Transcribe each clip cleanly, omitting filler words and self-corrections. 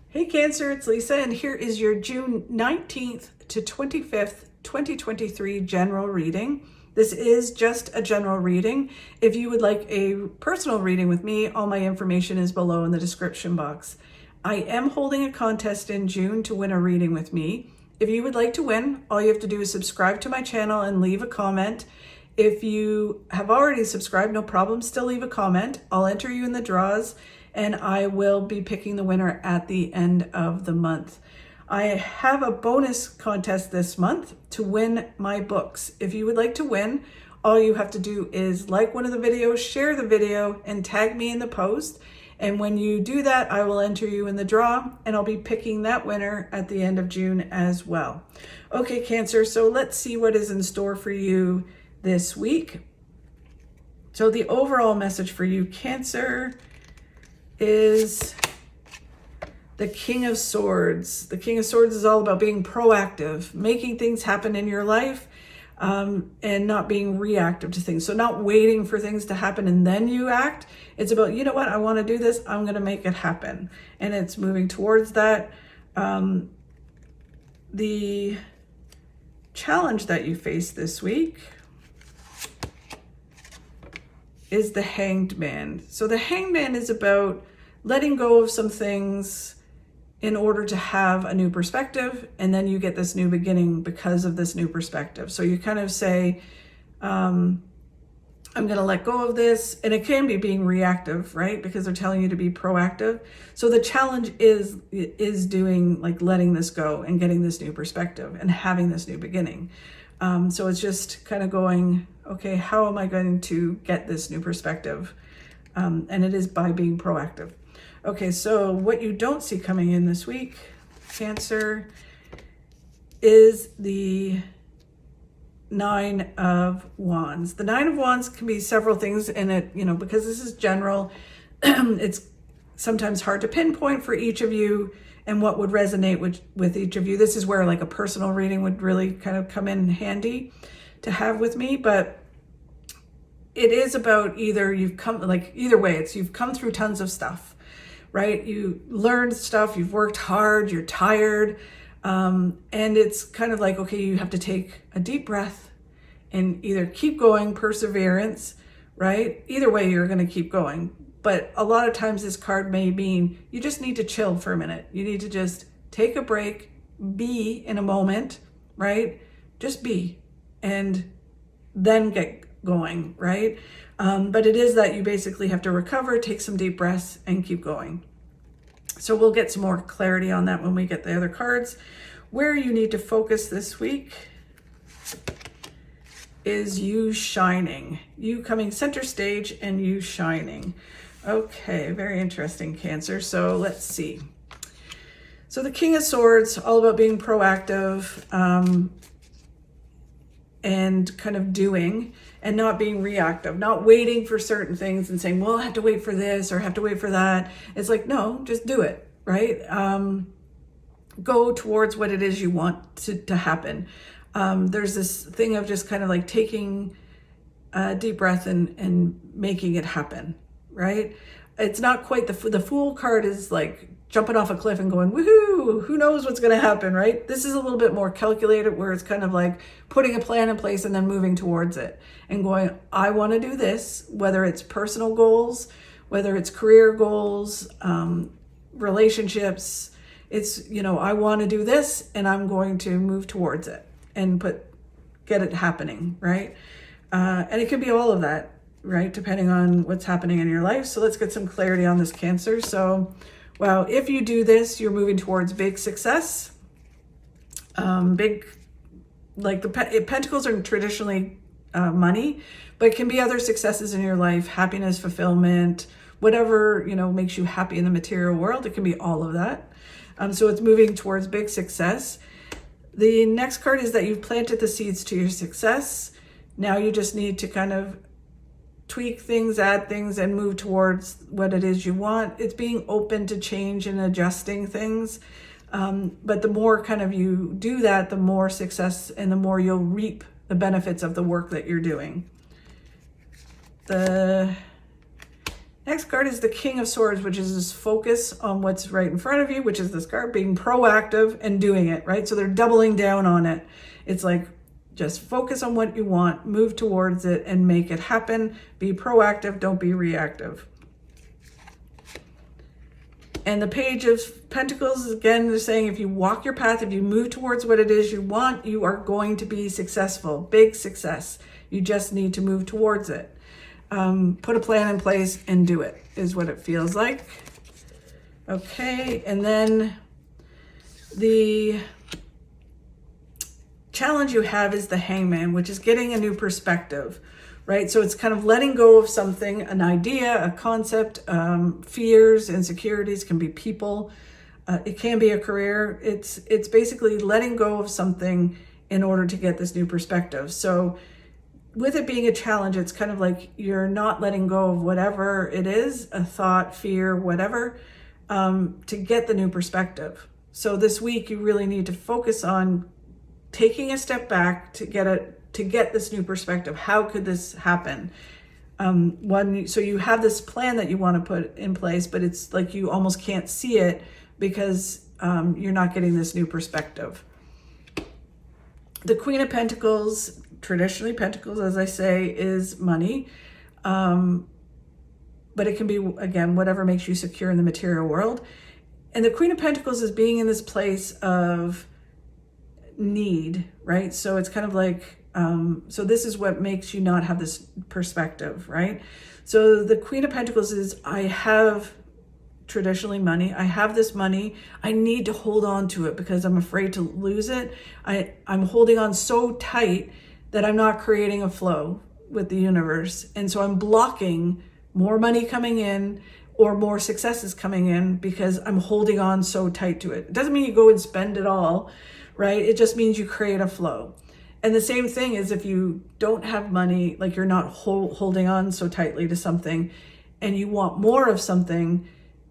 Hey Cancer, it's Lisa, and here is your June 19th to 25th, 2023 general reading. This is just a general reading. If you would like a personal reading with me, all my information is below in the description box. I am holding a contest in June to win a reading with me. If you would like to win, all you have to do is subscribe to my channel and leave a comment. If you have already subscribed, no problem, still leave a comment. I'll enter you in the draws, and I will be picking the winner at the end of the month. I have a bonus contest this month to win my books. If you would like to win, all you have to do is like one of the videos, share the video, and tag me in the post. And when you do that, I will enter you in the draw, and I'll be picking that winner at the end of June as well. Okay, Cancer, so let's see what is in store for you this week. So the overall message for you, Cancer, is the King of Swords. The King of Swords is all about being proactive, making things happen in your life, and not being reactive to things. So not waiting for things to happen and then you act. It's about, you know what, I want to do this, I'm going to make it happen. And it's moving towards that. The challenge that you face this week is the Hanged Man. So the Hanged Man is about letting go of some things in order to have a new perspective, and then you get this new beginning because of this new perspective. So you kind of say, I'm going to let go of this, and it can be being reactive, right? Because they're telling you to be proactive. So the challenge is doing, like, letting this go and getting this new perspective and having this new beginning. So it's just kind of going, okay, how am I going to get this new perspective? And it is by being proactive. Okay, so what you don't see coming in this week, Cancer, is the Nine of Wands. The Nine of Wands can be several things in it, because this is general. It's sometimes hard to pinpoint for each of you and what would resonate with each of you. This is where like a personal reading would really kind of come in handy to have with me. But it is about either either way, it's you've come through tons of stuff, right? You learned stuff, you've worked hard, you're tired. And it's kind of like, okay, you have to take a deep breath and either keep going, perseverance, right? Either way, you're going to keep going. But a lot of times this card may mean you just need to chill for a minute. You need to just take a break, be in a moment, right? Just be, and then get going, right? But it is that you basically have to recover, take some deep breaths, and keep going. So we'll get some more clarity on that when we get the other cards. Where you need to focus this week is you shining. You coming center stage and you shining. Okay, very interesting, Cancer. So let's see. So the King of Swords, all about being proactive and kind of doing and not being reactive, not waiting for certain things and saying, well, I have to wait for this or I have to wait for that. It's like, no, just do it, right? Go towards what it is you want to happen. There's this thing of just kind of like taking a deep breath and making it happen, right? It's not quite the Fool card is like jumping off a cliff and going, woohoo, who knows what's going to happen, right? This is a little bit more calculated, where it's kind of like putting a plan in place and then moving towards it and going, I want to do this, whether it's personal goals, whether it's career goals, relationships. It's, I want to do this and I'm going to move towards it and get it happening, right? And it could be all of that, right? Depending on what's happening in your life. So let's get some clarity on this, Cancer. So, well, if you do this, you're moving towards big success. Big, like the Pentacles are traditionally money, but it can be other successes in your life, happiness, fulfillment, whatever, makes you happy in the material world. It can be all of that. So it's moving towards big success. The next card is that you've planted the seeds to your success. Now you just need to kind of tweak things, add things, and move towards what it is you want. It's being open to change and adjusting things. But the more kind of you do that, the more success and the more you'll reap the benefits of the work that you're doing. The Next card is the King of Swords, which is this focus on what's right in front of you, which is this card being proactive and doing it, right? So they're doubling down on it. It's like, just focus on what you want, move towards it and make it happen. Be proactive, don't be reactive. And the Page of Pentacles, again, they're saying if you walk your path, if you move towards what it is you want, you are going to be successful, big success. You just need to move towards it. Put a plan in place and do it, is what it feels like. Okay, and then the challenge you have is the Hangman, which is getting a new perspective, right? So it's kind of letting go of something, an idea, a concept, fears, insecurities, can be people, it can be a career. It's basically letting go of something in order to get this new perspective. So with it being a challenge, it's kind of like you're not letting go of whatever it is, a thought, fear, whatever, to get the new perspective. So this week you really need to focus on taking a step back to get this new perspective. How could this happen? So you have this plan that you want to put in place, but it's like you almost can't see it because you're not getting this new perspective. The Queen of Pentacles, traditionally Pentacles, as I say, is money. But it can be, again, whatever makes you secure in the material world. And the Queen of Pentacles is being in this place of need, right? So it's kind of like, so this is what makes you not have this perspective, right? So the Queen of Pentacles is, I have traditionally money. I have this money. I need to hold on to it because I'm afraid to lose it. I'm holding on so tight that I'm not creating a flow with the universe. And so I'm blocking more money coming in or more successes coming in because I'm holding on so tight to it. It doesn't mean you go and spend it all, right? It just means you create a flow. And the same thing is if you don't have money, like you're not holding on so tightly to something and you want more of something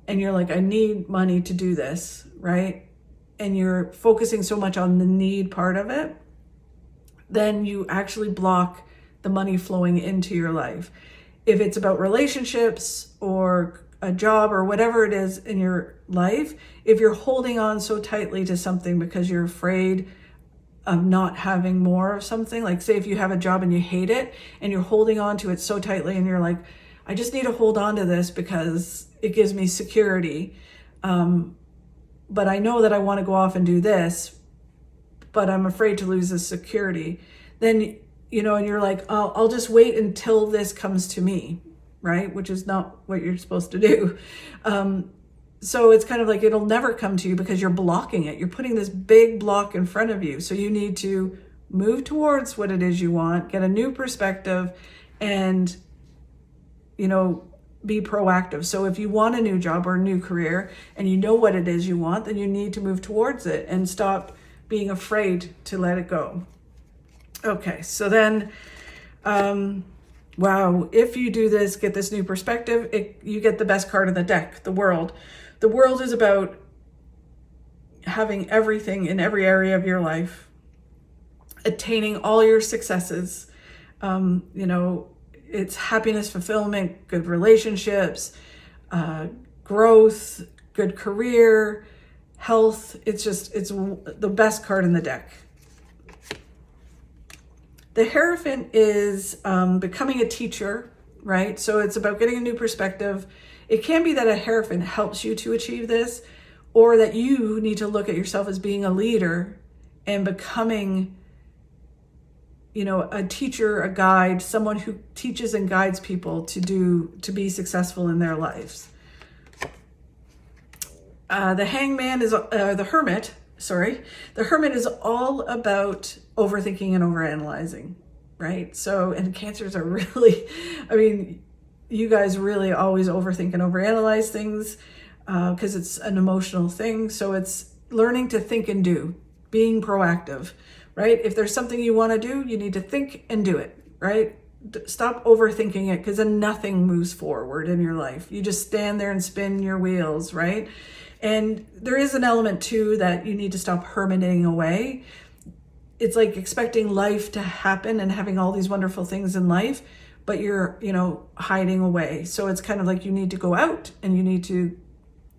and you're like, I need money to do this, right? And you're focusing so much on the need part of it, then you actually block the money flowing into your life. If it's about relationships or a job or whatever it is in your life, if you're holding on so tightly to something because you're afraid of not having more of something, like say if you have a job and you hate it and you're holding on to it so tightly and you're like, I just need to hold on to this because it gives me security. But I know that I want to go off and do this, but I'm afraid to lose this security. Then, you know, and you're like, oh, I'll just wait until this comes to me, right? Which is not what you're supposed to do. So it's kind of like it'll never come to you because you're blocking it. You're putting this big block in front of you. So you need to move towards what it is you want, get a new perspective, and, you know, be proactive. So if you want a new job or a new career and you know what it is you want, then you need to move towards it and stop being afraid to let it go. Okay, so then, wow, if you do this, get this new perspective, you get the best card in the deck, the World. The World is about having everything in every area of your life, attaining all your successes. You know, it's happiness, fulfillment, good relationships, growth, good career, health. It's the best card in the deck. The Hierophant is becoming a teacher, right? So it's about getting a new perspective. It can be that a Hierophant helps you to achieve this, or that you need to look at yourself as being a leader and becoming, you know, a teacher, a guide, someone who teaches and guides people to be successful in their lives. The Hangman is the Hermit. The Hermit is all about overthinking and overanalyzing, right? So, and Cancers are really, I mean, you guys really always overthink and overanalyze things because it's an emotional thing. So it's learning to think and do, being proactive, right? If there's something you want to do, you need to think and do it, right? Stop overthinking it because then nothing moves forward in your life. You just stand there and spin your wheels, right? And there is an element too that you need to stop hermiting away. It's like expecting life to happen and having all these wonderful things in life, but you're, hiding away. So it's kind of like you need to go out and you need to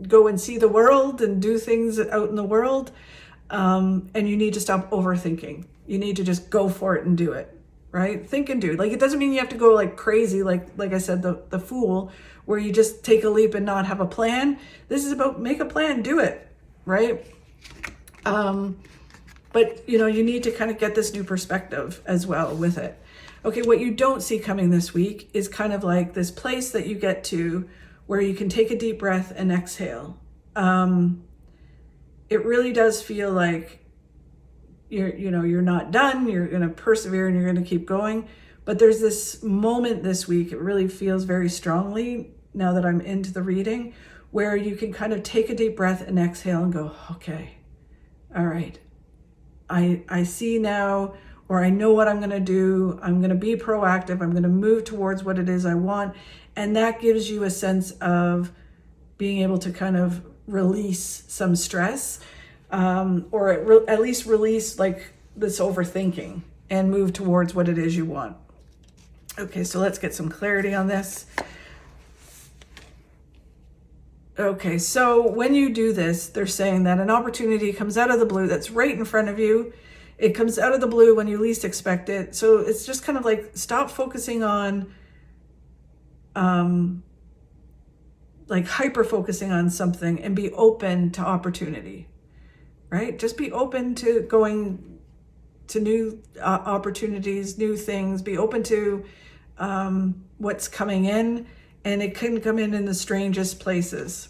go and see the world and do things out in the world. And you need to stop overthinking. You need to just go for it and do it, right? Think and do. Like, it doesn't mean you have to go like crazy, like I said, the Fool, where you just take a leap and not have a plan. This is about make a plan, do it, right? But you need to kind of get this new perspective as well with it. Okay, what you don't see coming this week is kind of like this place that you get to where you can take a deep breath and exhale. It really does feel like you're not done. You're going to persevere and you're going to keep going. But there's this moment this week, it really feels very strongly now that I'm into the reading, where you can kind of take a deep breath and exhale and go, okay, all right, I see now, or I know what I'm going to do. I'm going to be proactive. I'm going to move towards what it is I want. And that gives you a sense of being able to kind of release some stress, or at least release like this overthinking and move towards what it is you want. Okay, so let's get some clarity on this. Okay, so when you do this, they're saying that an opportunity comes out of the blue that's right in front of you. It comes out of the blue when you least expect it. So it's just kind of like stop focusing on like hyper focusing on something and be open to opportunity, right? Just be open to going to new opportunities, new things. Be open to what's coming in, and it can come in the strangest places.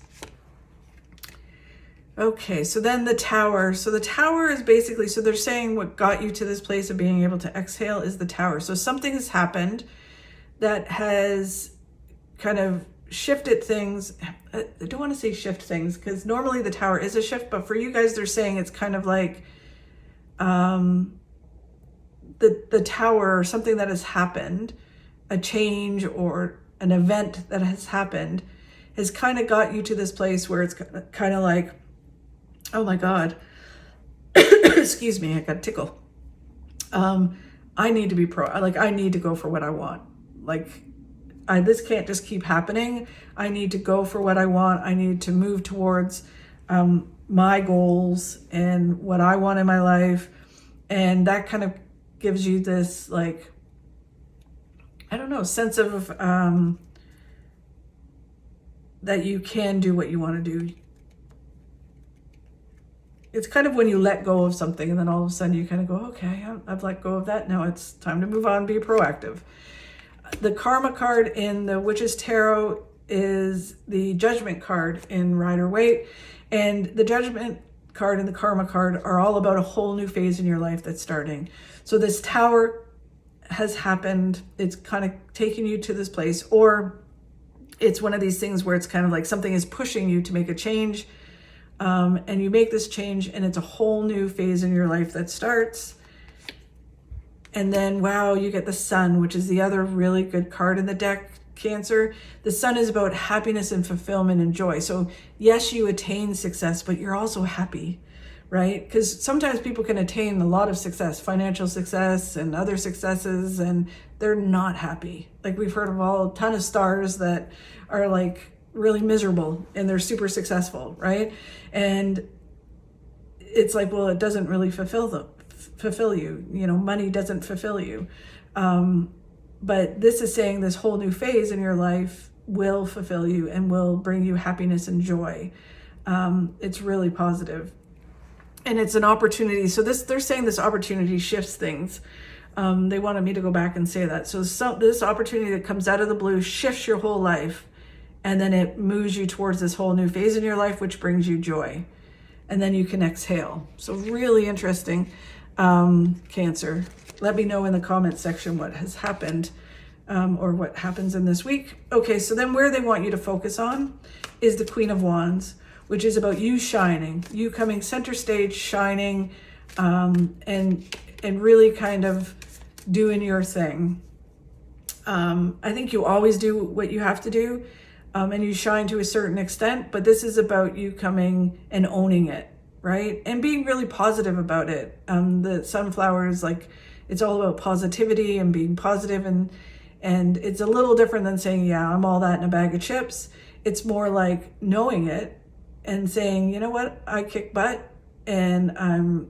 Okay, so then the Tower. So the Tower is basically, so they're saying what got you to this place of being able to exhale is the Tower. So something has happened that has kind of shifted things. I don't want to say shift things because normally the Tower is a shift, but for you guys, they're saying it's kind of like the Tower, or something that has happened, a change or an event that has happened, has kind of got you to this place where it's kind of like, oh my God, excuse me, I got a tickle. I need to be I need to go for what I want. This can't just keep happening. I need to go for what I want. I need to move towards my goals and what I want in my life. And that kind of gives you this, like, I don't know, sense of that you can do what you want to do. It's kind of when you let go of something and then all of a sudden you kind of go, okay, I've let go of that. Now it's time to move on, be proactive. The Karma card in the Witch's Tarot is the Judgment card in Rider-Waite. And the Judgment card and the Karma card are all about a whole new phase in your life that's starting. So this Tower has happened. It's kind of taking you to this place, or it's one of these things where it's kind of like something is pushing you to make a change. And you make this change and it's a whole new phase in your life that starts. And then, wow, you get the Sun, which is the other really good card in the deck, Cancer. The Sun is about happiness and fulfillment and joy. So yes, you attain success, but you're also happy, right? Because sometimes people can attain a lot of success, financial success and other successes, and they're not happy. Like we've heard of a ton of stars that are like really miserable and they're super successful, right? And it's like, well, it doesn't really fulfill you. Money doesn't fulfill you. But this is saying this whole new phase in your life will fulfill you and will bring you happiness and joy. It's really positive. And it's an opportunity. So they're saying this opportunity shifts things. They wanted me to go back and say that. So this opportunity that comes out of the blue shifts your whole life. And then it moves you towards this whole new phase in your life, which brings you joy. And then you can exhale. So really interesting, Cancer. Let me know in the comment section what has happened or what happens in this week. Okay, so then where they want you to focus on is the Queen of Wands, which is about you shining, you coming center stage, shining, and really kind of doing your thing. I think you always do what you have to do. And you shine to a certain extent, but this is about you coming and owning it, right? And being really positive about it. The Sunflower is like, it's all about positivity and being positive, And it's a little different than saying, yeah, I'm all that in a bag of chips. It's more like knowing it and saying, you know what, I kick butt and I'm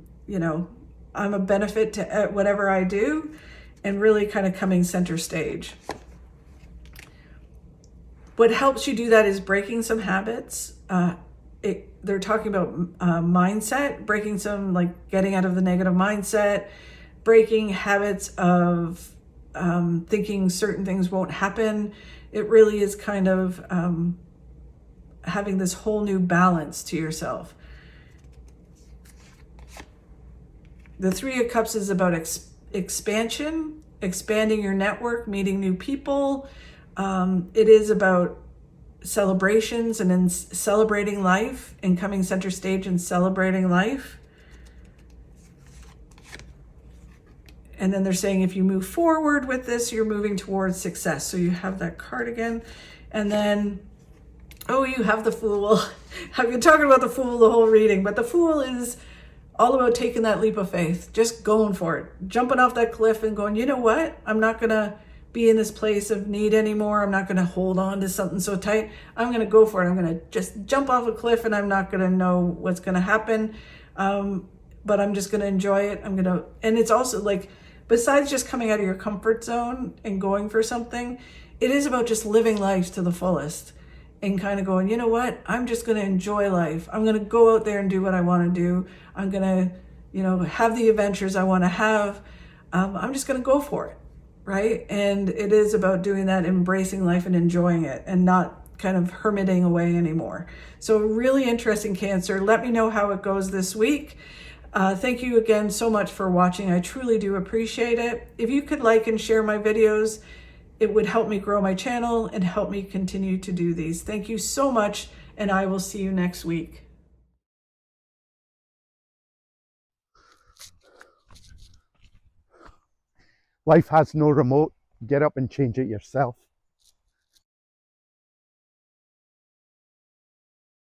a benefit to whatever I do, and really kind of coming center stage. What helps you do that is breaking some habits. They're talking about mindset, breaking some, like getting out of the negative mindset, breaking habits of thinking certain things won't happen. It really is kind of having this whole new balance to yourself. The Three of Cups is about expansion, expanding your network, meeting new people. It is about celebrations and in celebrating life and coming center stage and celebrating life. And then they're saying if you move forward with this, you're moving towards success. So you have that card again. And then, oh, you have the Fool. I've been talking about the Fool the whole reading, but the Fool is all about taking that leap of faith, just going for it, jumping off that cliff and going, you know what? I'm not going to be in this place of need anymore. I'm not going to hold on to something so tight. I'm going to go for it. I'm going to just jump off a cliff and I'm not going to know what's going to happen. But I'm just going to enjoy it. And it's also like, besides just coming out of your comfort zone and going for something, it is about just living life to the fullest and kind of going, you know what? I'm just going to enjoy life. I'm going to go out there and do what I want to do. I'm going to, have the adventures I want to have. I'm just going to go for it. Right? And it is about doing that, embracing life and enjoying it and not kind of hermiting away anymore. So really interesting, Cancer. Let me know how it goes this week. Thank you again so much for watching. I truly do appreciate it. If you could like and share my videos, it would help me grow my channel and help me continue to do these. Thank you so much, and I will see you next week. Life has no remote. Get up and change it yourself.